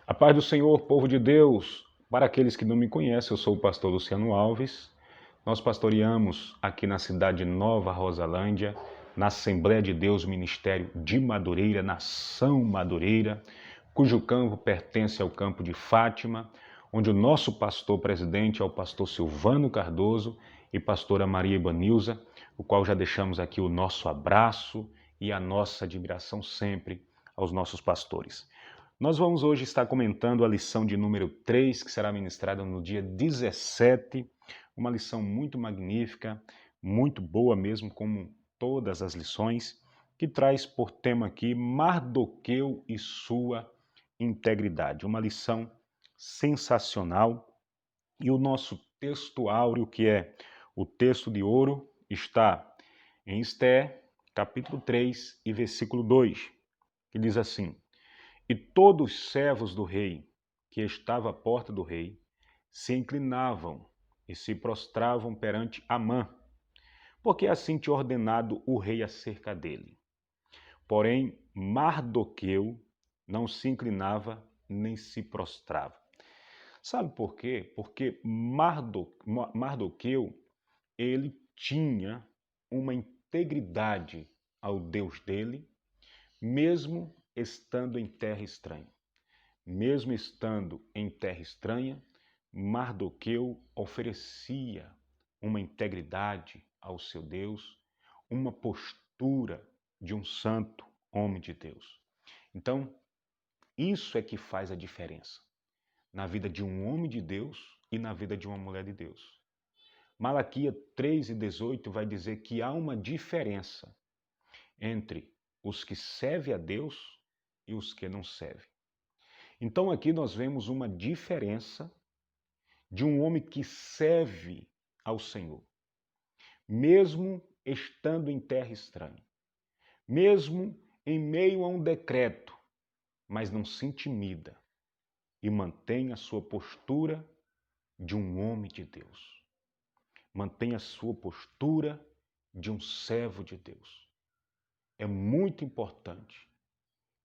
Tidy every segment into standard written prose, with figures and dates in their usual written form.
A paz do Senhor, povo de Deus. Para aqueles que não me conhecem, eu sou o pastor Luciano Alves. Nós pastoreamos aqui na cidade de Nova Rosalândia, na Assembleia de Deus Ministério de Madureira, nação Madureira, cujo campo pertence ao campo de Fátima, onde o nosso pastor presidente é o pastor Silvano Cardoso e pastora Maria Ibanilza, o qual já deixamos aqui o nosso abraço e a nossa admiração sempre aos nossos pastores. Nós vamos hoje estar comentando a lição de número 3, que será ministrada no dia 17, uma lição muito magnífica, muito boa mesmo, como todas as lições, que traz por tema aqui Mardoqueu e sua integridade. Uma lição sensacional. E o nosso texto áureo, que é o texto de ouro, está em Esté, capítulo 3 e versículo 2, que diz assim: E todos os servos do rei, que estavam à porta do rei, se inclinavam e se prostravam perante Amã, porque assim tinha ordenado o rei acerca dele. Porém, Mardoqueu não se inclinava nem se prostrava. Sabe por quê? Porque Mardoqueu, ele tinha uma integridade ao Deus dele, mesmo estando em terra estranha. Mesmo estando em terra estranha, Mardoqueu oferecia uma integridade ao seu Deus, uma postura de um santo homem de Deus. Então, isso é que faz a diferença na vida de um homem de Deus e na vida de uma mulher de Deus. Malaquias 3:18 vai dizer que há uma diferença entre os que servem a Deus e os que não servem. Então aqui nós vemos uma diferença de um homem que serve ao Senhor, mesmo estando em terra estranha, mesmo em meio a um decreto, mas não se intimida e mantém a sua postura de um homem de Deus. Mantém a sua postura de um servo de Deus. É muito importante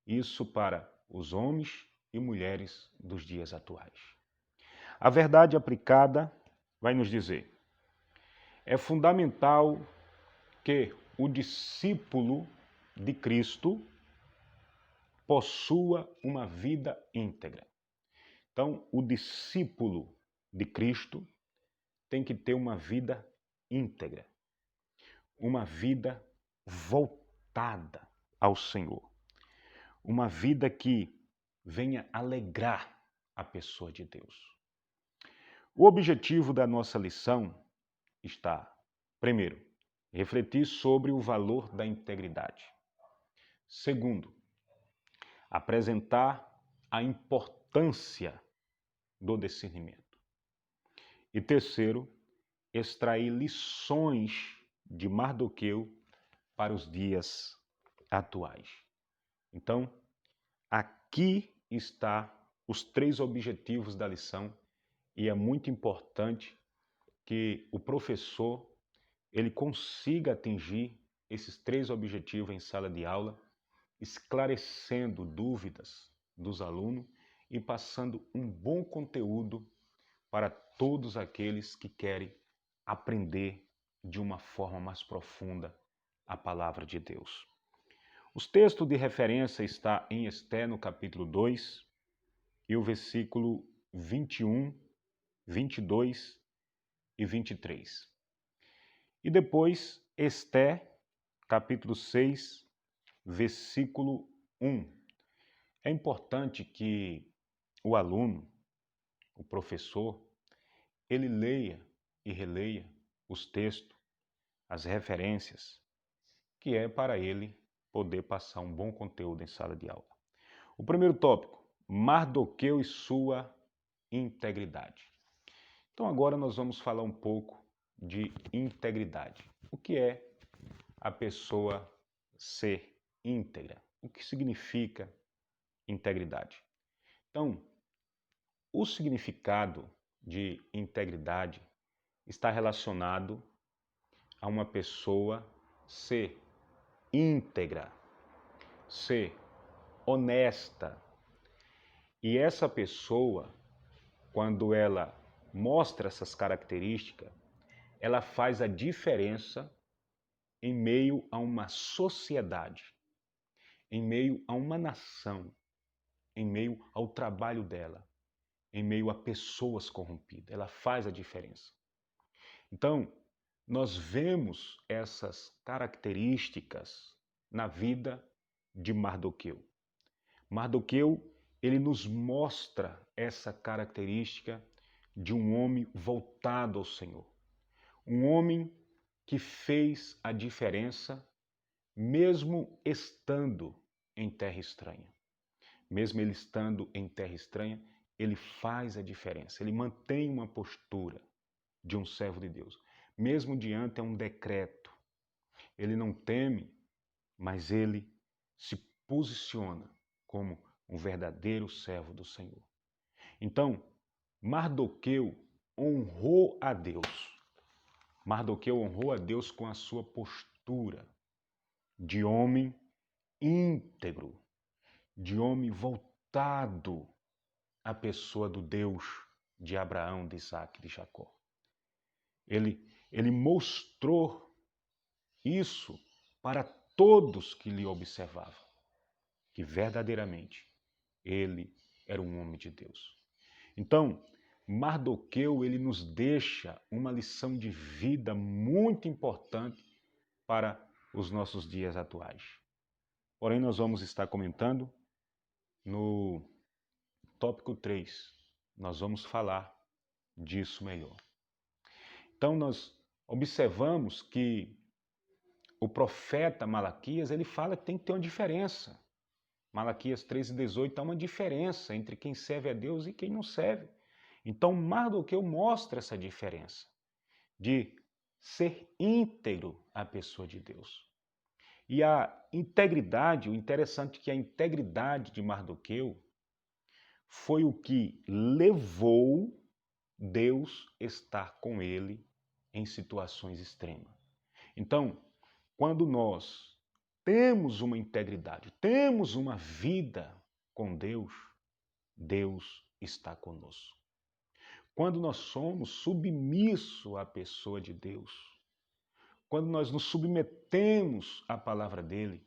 isso para os homens e mulheres dos dias atuais. A verdade aplicada vai nos dizer: é fundamental que o discípulo de Cristo possua uma vida íntegra. Então, o discípulo de Cristo tem que ter uma vida íntegra, uma vida voltada ao Senhor, uma vida que venha alegrar a pessoa de Deus. O objetivo da nossa lição está, primeiro, refletir sobre o valor da integridade. Segundo, apresentar a importância do discernimento. E terceiro, extrair lições de Mardoqueu para os dias atuais. Então, aqui está os 3 objetivos da lição e é muito importante que o professor ele consiga atingir esses 3 objetivos em sala de aula, esclarecendo dúvidas dos alunos e passando um bom conteúdo para todos aqueles que querem aprender de uma forma mais profunda a palavra de Deus. Os textos de referência está em Esté, no capítulo 2, e o versículo 21, 22 e 23. E depois, Esté, capítulo 6, versículo 1. É importante que o aluno, o professor, ele leia e releia os textos, as referências, que é para ele poder passar um bom conteúdo em sala de aula. O primeiro tópico, Mardoqueu e sua integridade. Então agora nós vamos falar um pouco de integridade. O que é a pessoa ser íntegra? O que significa integridade? Então, o significado de integridade está relacionado a uma pessoa ser íntegra, ser honesta E essa pessoa, quando ela mostra essas características, ela faz a diferença em meio a uma sociedade, em meio a uma nação, em meio ao trabalho dela, em meio a pessoas corrompidas. Ela faz a diferença. Então, nós vemos essas características na vida de Mardoqueu. Mardoqueu, ele nos mostra essa característica de um homem voltado ao Senhor. Um homem que fez a diferença mesmo estando em terra estranha. Mesmo ele estando em terra estranha, ele faz a diferença. Ele mantém uma postura de um servo de Deus. Mesmo diante de um decreto, ele não teme, mas ele se posiciona como um verdadeiro servo do Senhor. Então, Mardoqueu honrou a Deus. Mardoqueu honrou a Deus com a sua postura de homem íntegro, de homem voltado à pessoa do Deus de Abraão, de Isaac e de Jacó. Ele mostrou isso para todos que lhe observavam, que verdadeiramente ele era um homem de Deus. Então, Mardoqueu, ele nos deixa uma lição de vida muito importante para os nossos dias atuais. Porém, nós vamos estar comentando no tópico 3. Nós vamos falar disso melhor. Então, nós observamos que o profeta Malaquias, ele fala que tem que ter uma diferença. Malaquias 3:18 há uma diferença entre quem serve a Deus e quem não serve. Então, Mardoqueu mostra essa diferença de ser íntegro à pessoa de Deus. E a integridade, o interessante é que a integridade de Mardoqueu foi o que levou Deus estar com ele em situações extremas. Então, quando nós temos uma integridade, temos uma vida com Deus, Deus está conosco. Quando nós somos submissos à pessoa de Deus, quando nós nos submetemos à palavra dele,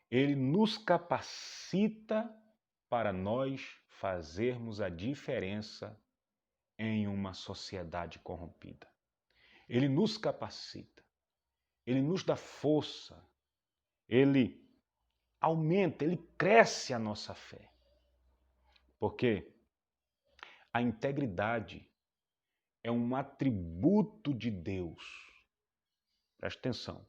ele nos capacita para nós fazermos a diferença em uma sociedade corrompida. Ele nos capacita, ele nos dá força, ele aumenta, ele cresce a nossa fé. Porque a integridade é um atributo de Deus. Preste atenção.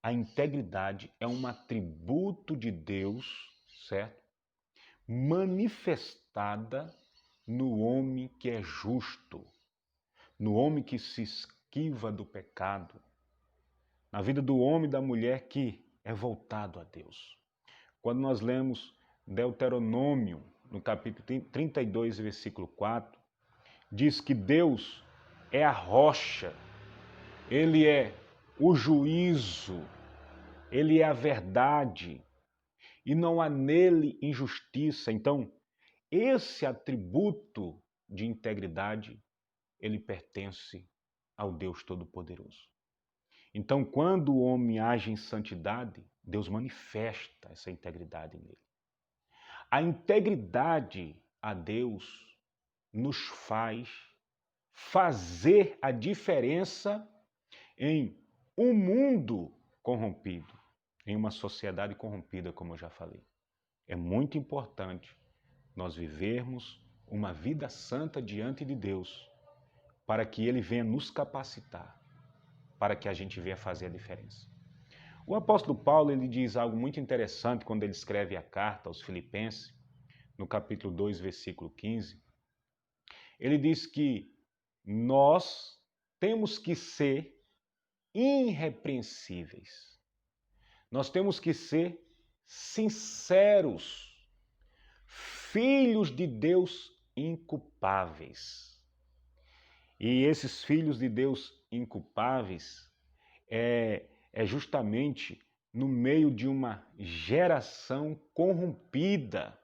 A integridade é um atributo de Deus, certo? Manifestada no homem que é justo, no homem que se esquiva do pecado, na vida do homem e da mulher que é voltado a Deus. Quando nós lemos Deuteronômio, no capítulo 32, versículo 4, diz que Deus é a rocha, ele é o juízo, ele é a verdade e não há nele injustiça. Então, esse atributo de integridade, ele pertence ao Deus Todo-Poderoso. Então, quando o homem age em santidade, Deus manifesta essa integridade nele. A integridade a Deus nos faz fazer a diferença em um mundo corrompido, em uma sociedade corrompida, como eu já falei. É muito importante nós vivermos uma vida santa diante de Deus, para que Ele venha nos capacitar, para que a gente venha fazer a diferença. O apóstolo Paulo, ele diz algo muito interessante quando ele escreve a carta aos Filipenses, no capítulo 2, versículo 15. Ele diz que nós temos que ser irrepreensíveis. Nós temos que ser sinceros, filhos de Deus inculpáveis. E esses filhos de Deus inculpáveis é justamente no meio de uma geração corrompida.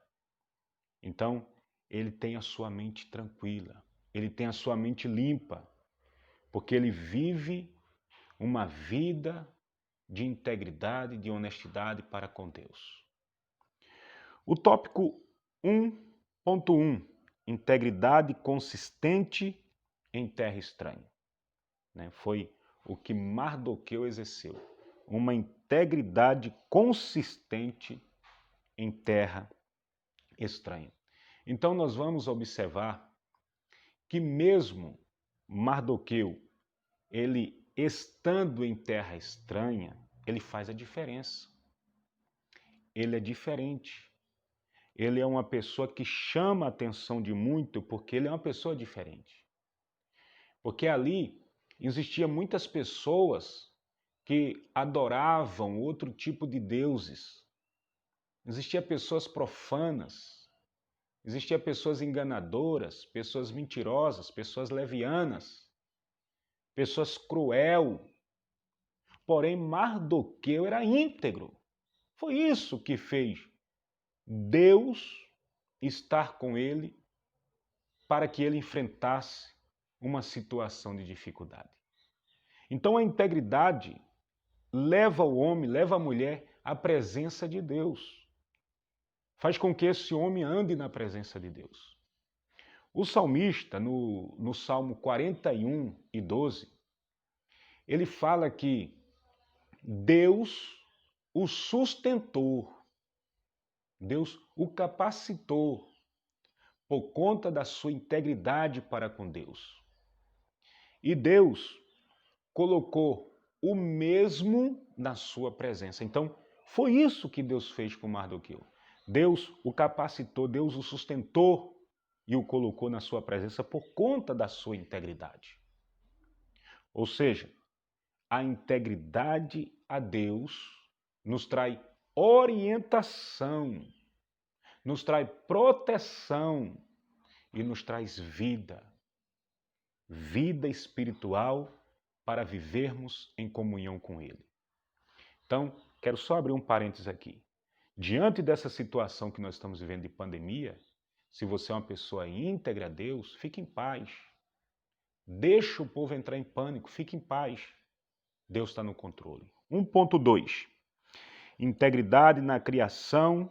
Então, ele tem a sua mente tranquila, ele tem a sua mente limpa, porque ele vive uma vida de integridade, de honestidade para com Deus. O tópico 1.1, integridade consistente em terra estranha. Foi o que Mardoqueu exerceu, uma integridade consistente em terra estranha. Então nós vamos observar que mesmo Mardoqueu, ele estando em terra estranha, ele faz a diferença. Ele é diferente. Ele é uma pessoa que chama a atenção de muito porque ele é uma pessoa diferente. Porque ali existiam muitas pessoas que adoravam outro tipo de deuses. Existiam pessoas profanas, existiam pessoas enganadoras, pessoas mentirosas, pessoas levianas, pessoas cruel. Porém, Mardoqueu era íntegro. Foi isso que fez Deus estar com ele para que ele enfrentasse uma situação de dificuldade. Então a integridade leva o homem, leva a mulher à presença de Deus. Faz com que esse homem ande na presença de Deus. O salmista, no Salmo 41:12, ele fala que Deus o sustentou, Deus o capacitou por conta da sua integridade para com Deus. E Deus colocou o mesmo na sua presença. Então, foi isso que Deus fez com Mardoqueu. Deus o capacitou, Deus o sustentou e o colocou na sua presença por conta da sua integridade. Ou seja, a integridade a Deus nos traz orientação, nos traz proteção e nos traz vida. Vida espiritual para vivermos em comunhão com Ele. Então, quero só abrir um parênteses aqui. Diante dessa situação que nós estamos vivendo de pandemia, se você é uma pessoa íntegra a Deus, fique em paz. Deixa o povo entrar em pânico, fique em paz. Deus está no controle. 1.2. Integridade na criação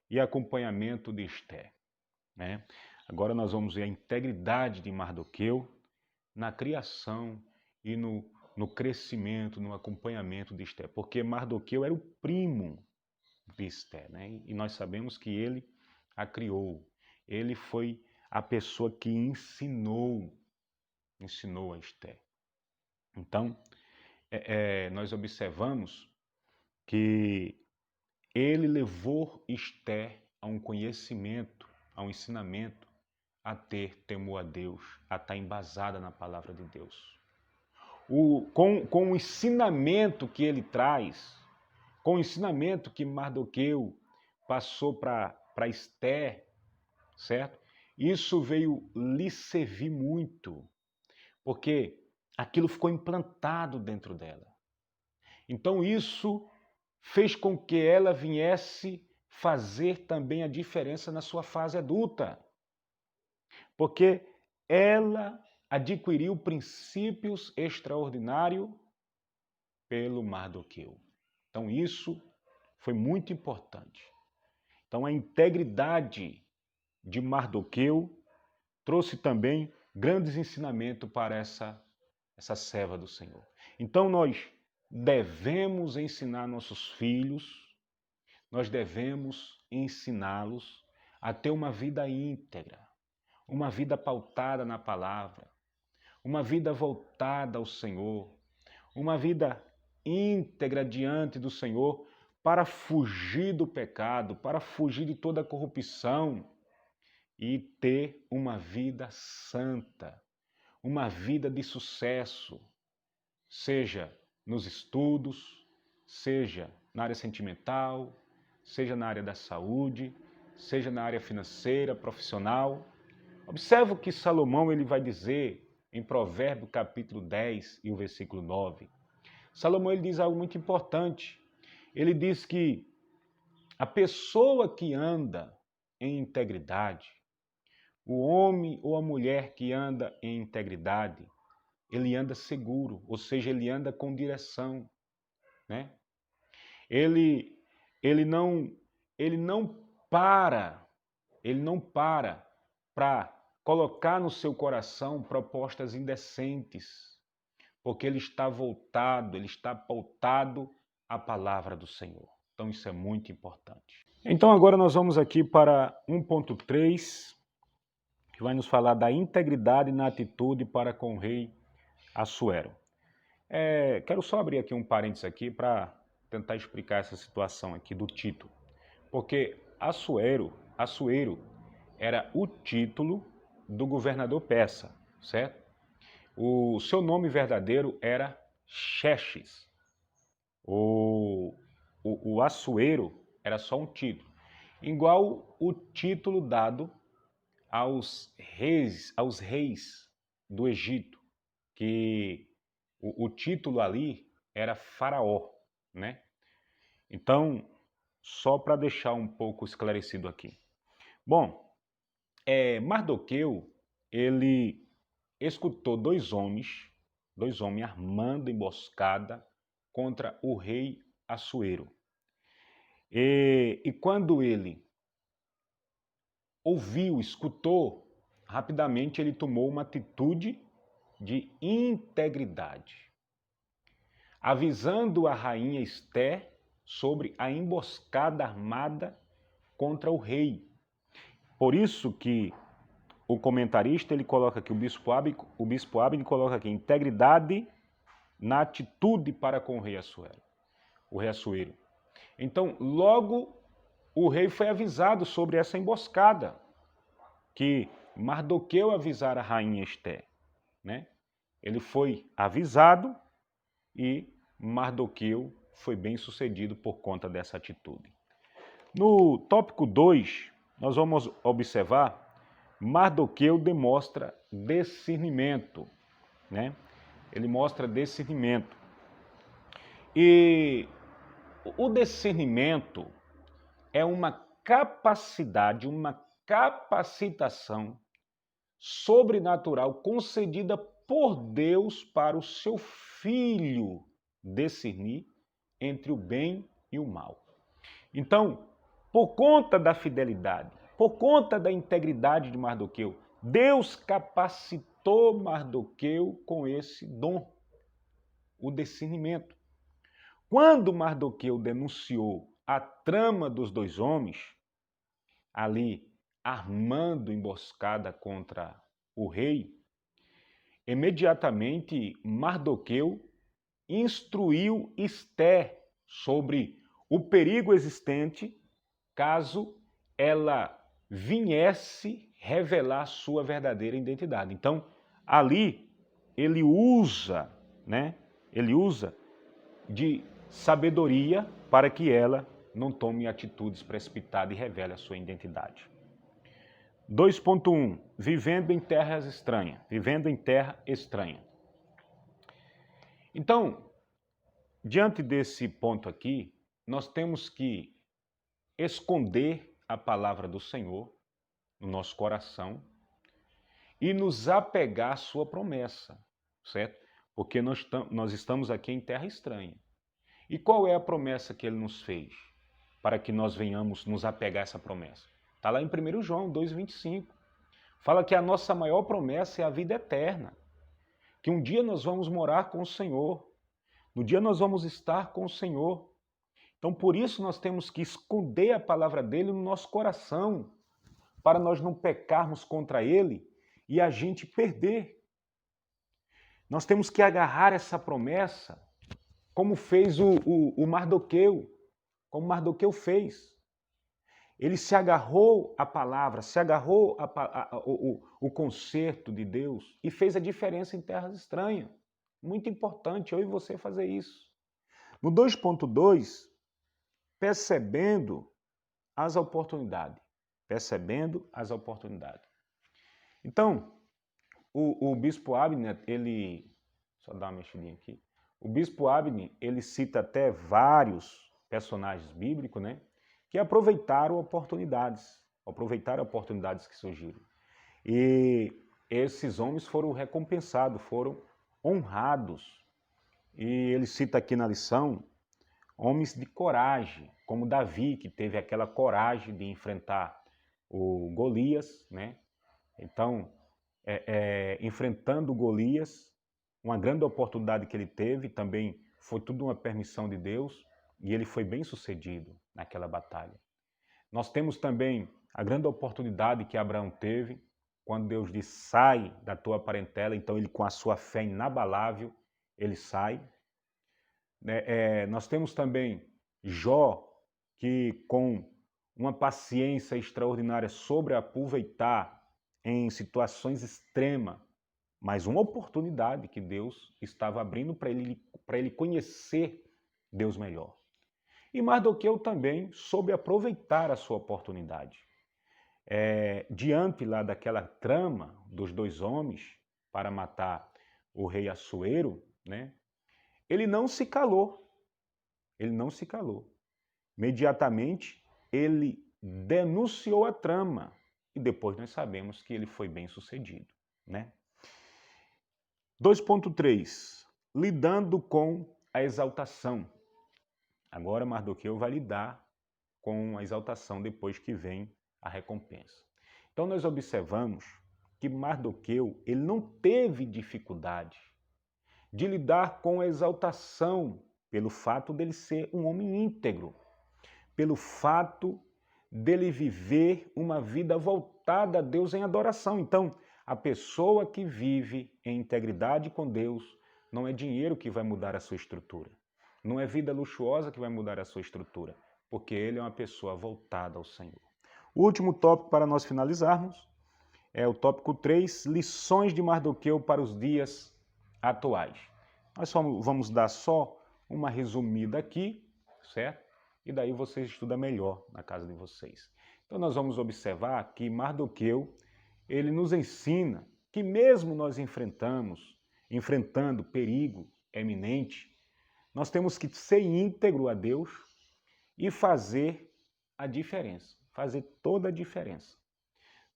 e acompanhamento de Esther. Agora nós vamos ver a integridade de Mardoqueu na criação e no crescimento, no acompanhamento de Esther. Porque Mardoqueu era o primo de Esther, E nós sabemos que ele a criou. Ele foi a pessoa que ensinou a Esther. Então, nós observamos que ele levou Esther a um conhecimento, a um ensinamento, a ter temor a Deus, a estar embasada na palavra de Deus. Com o ensinamento que ele traz, com o ensinamento que Mardoqueu passou para Esther, certo? Isso veio lhe servir muito, porque aquilo ficou implantado dentro dela. Então isso fez com que ela viesse fazer também a diferença na sua fase adulta. Porque ela adquiriu princípios extraordinários pelo Mardoqueu. Então isso foi muito importante. Então a integridade de Mardoqueu trouxe também grandes ensinamentos para essa serva do Senhor. Então nós devemos ensinar nossos filhos, nós devemos ensiná-los a ter uma vida íntegra, uma vida pautada na palavra, uma vida voltada ao Senhor, uma vida íntegra diante do Senhor para fugir do pecado, para fugir de toda a corrupção e ter uma vida santa, uma vida de sucesso, seja nos estudos, seja na área sentimental, seja na área da saúde, seja na área financeira, profissional. Observe o que Salomão ele vai dizer em Provérbios capítulo 10 e o versículo 9. Salomão ele diz algo muito importante. Ele diz que a pessoa que anda em integridade, O homem ou a mulher que anda em integridade, ele anda seguro, ou seja, ele anda com direção, né? Ele, ele não, ele não para, ele não para colocar no seu coração propostas indecentes, porque ele está voltado, ele está pautado à palavra do Senhor. Então isso é muito importante. Então agora nós vamos aqui para 1.3, que vai nos falar da integridade na atitude para com o rei Assuero. Quero só abrir aqui um parênteses aqui para tentar explicar essa situação aqui do título. Porque Assuero era o título do governador persa, certo? O seu nome verdadeiro era Xerxes. O Assuero era só um título, igual o título dado aos reis do Egito, que o título ali era Faraó, né? Então, só para deixar um pouco esclarecido aqui. Bom, Mardoqueu, ele escutou dois homens armando emboscada contra o rei Assuero. E quando ele ouviu, escutou, rapidamente ele tomou uma atitude de integridade, avisando a rainha Esté sobre a emboscada armada contra o rei. Por isso que o comentarista ele coloca aqui, o bispo Abner coloca aqui, integridade na atitude para com o rei Assuero. Então, logo o rei foi avisado sobre essa emboscada, que Mardoqueu avisara a rainha Esté, né? Ele foi avisado e Mardoqueu foi bem sucedido por conta dessa atitude. No tópico 2, nós vamos observar Mardoqueu demonstra discernimento, né? Ele mostra discernimento. E o discernimento é uma capacidade, uma capacitação sobrenatural concedida por Deus para o seu filho discernir entre o bem e o mal. Então, por conta da fidelidade, por conta da integridade de Mardoqueu, Deus capacitou Mardoqueu com esse dom, o discernimento. Quando Mardoqueu denunciou a trama dos dois homens, ali armando emboscada contra o rei, imediatamente Mardoqueu instruiu Esté sobre o perigo existente caso ela viesse revelar sua verdadeira identidade. Então, ali ele usa, né? Ele usa de sabedoria para que ela não tome atitudes precipitadas e revele a sua identidade. 2.1. Vivendo em terras estranhas. Vivendo em terra estranha. Então, diante desse ponto aqui, nós temos que esconder a palavra do Senhor no nosso coração e nos apegar à sua promessa, certo? Porque nós estamos aqui em terra estranha. E qual é a promessa que ele nos fez para que nós venhamos nos apegar a essa promessa? Está lá em 1 João 2,25. Fala que a nossa maior promessa é a vida eterna. Que um dia nós vamos morar com o Senhor. No dia nós vamos estar com o Senhor. Então, por isso nós temos que esconder a palavra dele no nosso coração, para nós não pecarmos contra ele e a gente perder. Nós temos que agarrar essa promessa, como fez o Mardoqueu, como Mardoqueu fez. Ele se agarrou à palavra, se agarrou o conserto de Deus e fez a diferença em terras estranhas. Muito importante eu e você fazer isso. No 2.2, percebendo as oportunidades. Percebendo as oportunidades. Então, o bispo Abner, só dar uma mexidinha aqui. O bispo Abner, ele cita até vários personagens bíblicos, né? Que aproveitaram oportunidades que surgiram. E esses homens foram recompensados, foram honrados. E ele cita aqui na lição homens de coragem, como Davi, que teve aquela coragem de enfrentar o Golias, né? Então, enfrentando Golias, uma grande oportunidade que ele teve, também foi tudo uma permissão de Deus, e ele foi bem sucedido naquela batalha. Nós temos também a grande oportunidade que Abraão teve, quando Deus diz, sai da tua parentela, então ele com a sua fé inabalável, ele sai. Nós temos também Jó, que com uma paciência extraordinária sobre aproveitar em situações extremas, mas uma oportunidade que Deus estava abrindo para ele conhecer Deus melhor. E Mardoqueu também soube aproveitar a sua oportunidade. Diante lá daquela trama dos dois homens para matar o rei Assuero, né, ele não se calou. Ele não se calou. Imediatamente, ele denunciou a trama. E depois nós sabemos que ele foi bem sucedido, né? 2.3. Lidando com a exaltação. Agora Mardoqueu vai lidar com a exaltação depois que vem a recompensa. Então nós observamos que Mardoqueu ele não teve dificuldade de lidar com a exaltação pelo fato dele ser um homem íntegro, pelo fato dele viver uma vida voltada a Deus em adoração. Então, a pessoa que vive em integridade com Deus, não é dinheiro que vai mudar a sua estrutura. Não é vida luxuosa que vai mudar a sua estrutura, porque ele é uma pessoa voltada ao Senhor. O último tópico para nós finalizarmos é o tópico 3, lições de Mardoqueu para os dias atuais. Nós vamos dar só uma resumida aqui, certo? E daí vocês estudam melhor na casa de vocês. Então nós vamos observar que Mardoqueu, ele nos ensina que mesmo nós enfrentando perigo eminente, nós temos que ser íntegro a Deus e fazer a diferença, fazer toda a diferença.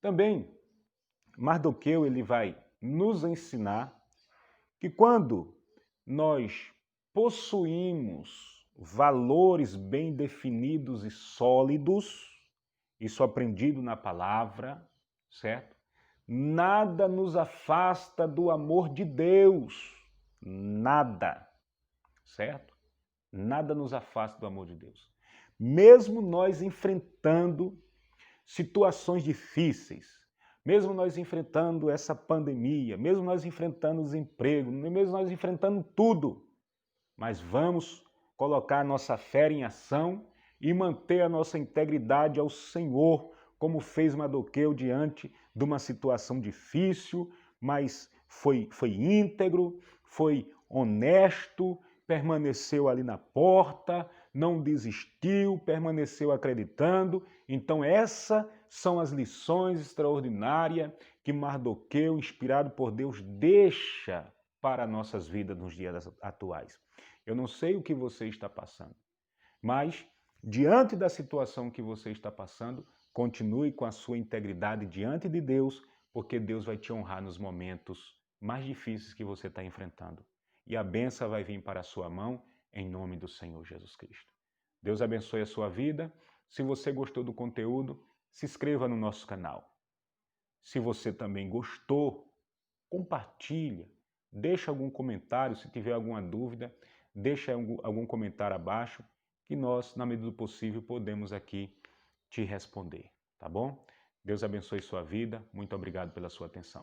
Também, Mardoqueu ele vai nos ensinar que quando nós possuímos valores bem definidos e sólidos, isso aprendido na palavra, certo? Nada nos afasta do amor de Deus, nada, certo? Nada nos afasta do amor de Deus. Mesmo nós enfrentando situações difíceis, mesmo nós enfrentando essa pandemia, mesmo nós enfrentando o desemprego, mesmo nós enfrentando tudo, mas vamos colocar a nossa fé em ação e manter a nossa integridade ao Senhor, como fez Mardoqueu diante de uma situação difícil, mas foi íntegro, foi honesto, permaneceu ali na porta, não desistiu, permaneceu acreditando. Então essas são as lições extraordinárias que Mardoqueu, inspirado por Deus, deixa para nossas vidas nos dias atuais. Eu não sei o que você está passando, mas diante da situação que você está passando, continue com a sua integridade diante de Deus, porque Deus vai te honrar nos momentos mais difíceis que você está enfrentando. E a bênção vai vir para a sua mão, em nome do Senhor Jesus Cristo. Deus abençoe a sua vida. Se você gostou do conteúdo, se inscreva no nosso canal. Se você também gostou, compartilha, deixa algum comentário, se tiver alguma dúvida, deixa algum comentário abaixo, que nós, na medida do possível, podemos aqui te responder, tá bom? Deus abençoe sua vida. Muito obrigado pela sua atenção.